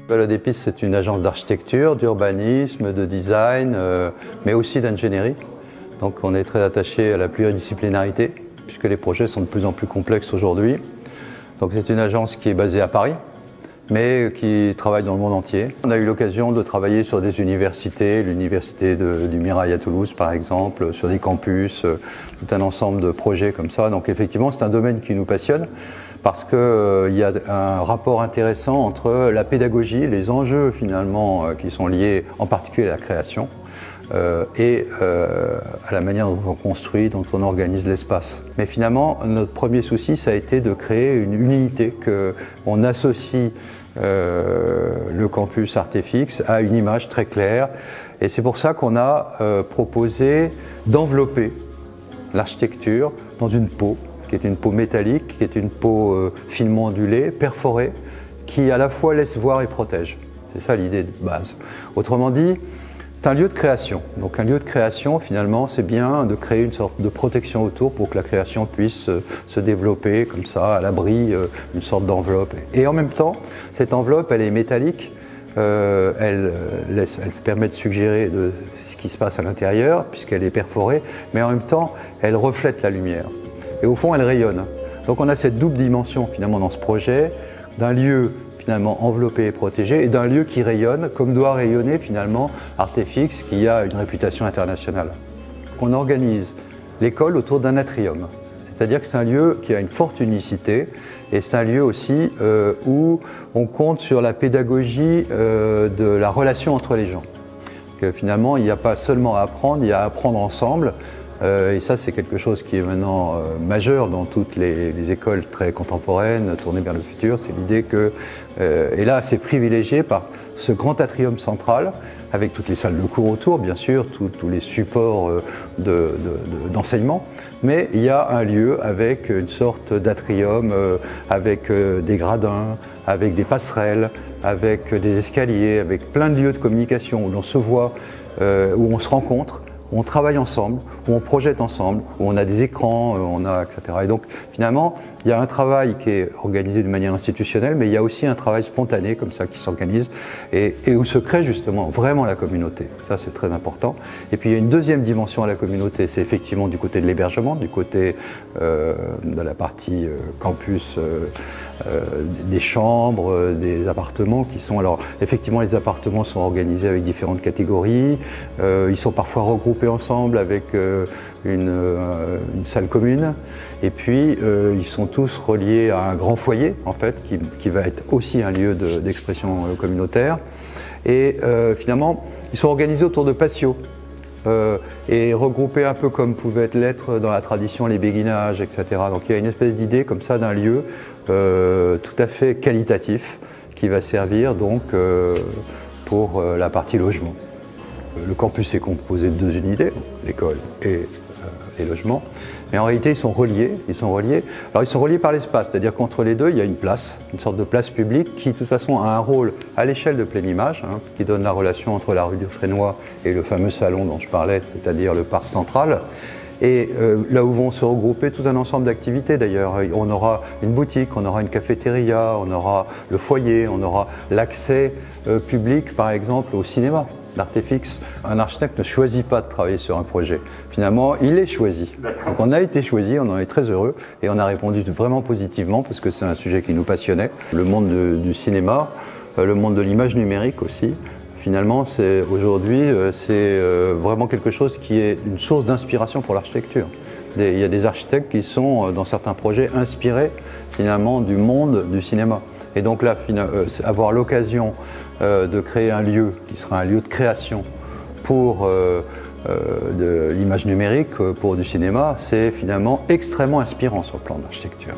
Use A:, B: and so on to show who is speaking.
A: L'ADEPIS, c'est une agence d'architecture, d'urbanisme, de design, mais aussi d'ingénierie. Donc on est très attaché à la pluridisciplinarité, puisque les projets sont de plus en plus complexes aujourd'hui. Donc c'est une agence qui est basée à Paris, mais qui travaille dans le monde entier. On a eu l'occasion de travailler sur des universités, l'université du Mirail à Toulouse par exemple, sur des campus, tout un ensemble de projets comme ça. Donc effectivement c'est un domaine qui nous passionne parce qu'il y a un rapport intéressant entre la pédagogie, les enjeux finalement qui sont liés en particulier à la création et à la manière dont on construit, dont on organise l'espace. Mais finalement, notre premier souci, ça a été de créer une unité, qu'on associe le campus Artefix à une image très claire. Et c'est pour ça qu'on a proposé d'envelopper l'architecture dans une peau, qui est une peau métallique, qui est une peau finement ondulée, perforée, qui à la fois laisse voir et protège. C'est ça l'idée de base. Autrement dit, c'est un lieu de création. Donc un lieu de création, finalement, c'est bien de créer une sorte de protection autour pour que la création puisse se développer comme ça, à l'abri, une sorte d'enveloppe. Et en même temps, cette enveloppe, elle est métallique, elle permet de suggérer ce qui se passe à l'intérieur, puisqu'elle est perforée, mais en même temps, elle reflète la lumière. Et au fond, elle rayonne. Donc on a cette double dimension, finalement, dans ce projet, d'un lieu finalement enveloppé et protégé, et d'un lieu qui rayonne, comme doit rayonner finalement Artefix, qui a une réputation internationale. On organise l'école autour d'un atrium, c'est-à-dire que c'est un lieu qui a une forte unicité, et c'est un lieu aussi où on compte sur la pédagogie de la relation entre les gens. Que finalement, il n'y a pas seulement à apprendre, il y a à apprendre ensemble. Et ça, c'est quelque chose qui est maintenant majeur dans toutes les écoles très contemporaines, tournées vers le futur. C'est l'idée que, et là, c'est privilégié par ce grand atrium central, avec toutes les salles de cours autour, bien sûr, tous les supports d'enseignement. Mais il y a un lieu avec une sorte d'atrium, avec des gradins, avec des passerelles, avec des escaliers, avec plein de lieux de communication où l'on se voit, où on se rencontre, où on travaille ensemble, où on projette ensemble, où on a des écrans, etc. Et donc finalement, il y a un travail qui est organisé de manière institutionnelle, mais il y a aussi un travail spontané comme ça qui s'organise et où se crée justement vraiment la communauté. Ça, c'est très important. Et puis il y a une deuxième dimension à la communauté, c'est effectivement du côté de l'hébergement, du côté de la partie campus, des chambres, des appartements qui sont... Alors effectivement, les appartements sont organisés avec différentes catégories, ils sont parfois regroupés ensemble avec une salle commune, et puis ils sont tous reliés à un grand foyer en fait qui va être aussi un lieu d'expression communautaire, et finalement ils sont organisés autour de patios et regroupés un peu comme pouvaient l'être dans la tradition les béguinages, etc. Donc il y a une espèce d'idée comme ça d'un lieu tout à fait qualitatif qui va servir donc pour la partie logement. Le campus est composé de deux unités, l'école et les logements, mais en réalité ils sont reliés. Alors ils sont reliés par l'espace, c'est-à-dire qu'entre les deux il y a une place, une sorte de place publique qui de toute façon a un rôle à l'échelle de pleine image, qui donne la relation entre la rue du Frénois et le fameux salon dont je parlais, c'est-à-dire le parc central. Et là où vont se regrouper tout un ensemble d'activités d'ailleurs. On aura une boutique, on aura une cafétéria, on aura le foyer, on aura l'accès public par exemple au cinéma. Artefix, un architecte ne choisit pas de travailler sur un projet. Finalement, il est choisi. Donc on a été choisi, on en est très heureux et on a répondu vraiment positivement parce que c'est un sujet qui nous passionnait. Le monde du cinéma, le monde de l'image numérique aussi. Finalement, aujourd'hui, c'est vraiment quelque chose qui est une source d'inspiration pour l'architecture. Il y a des architectes qui sont, dans certains projets, inspirés finalement du monde du cinéma. Et donc là, avoir l'occasion de créer un lieu qui sera un lieu de création pour de l'image numérique, pour du cinéma, c'est finalement extrêmement inspirant sur le plan d'architecture.